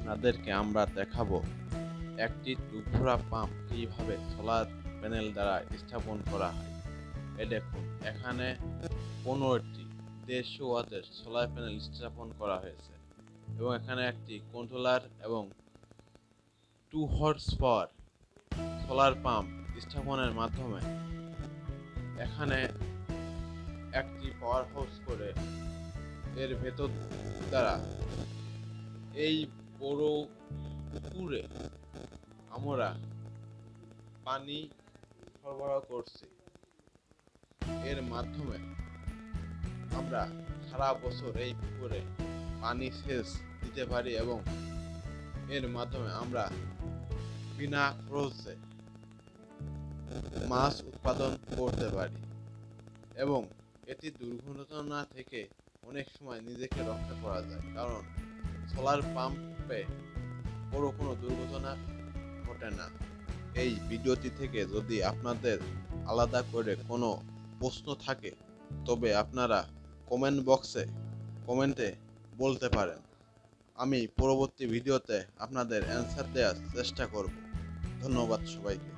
আপনাদেরকে আমরা দেখাবো একটি টুকরা পাম্প কিভাবে সোলার প্যানেল দ্বারা স্থাপন করা হয়। দেখুন, এখানে 15টি 150 ওয়াটের সোলার প্যানেল স্থাপন করা হয়েছে এবং এখানে একটি কন্ট্রোলার এবং 2 হর্স পাওয়ার সোলার পাম্প স্থাপনের মাধ্যমে এখানে একটি পাওয়ার হাউস করে এর ভেতর দ্বারা এই বড় পুকুরে আমরা পানি সরবরাহ করছি। এর মাধ্যমে আমরা সারা বছর এই পুকুরে পানি সেচ দিতে পারি এবং এর মাধ্যমে আমরা বিনা খরচে মাছ উৎপাদন করতে পারি এবং এটি দুর্ঘটনা থেকে অনেক সময় নিজেকে রক্ষা করা যায়, কারণ সোলার পাম্পে বড় কোনো দুর্ঘটনা ঘটে না। এই ভিডিওটি থেকে যদি আপনাদের আলাদা করে কোনো প্রশ্ন থাকে তবে আপনারা কমেন্টে বলতে পারেন। আমি পরবর্তী ভিডিওতে আপনাদের অ্যান্সার দেওয়ার চেষ্টা করব। ধন্যবাদ সবাইকে।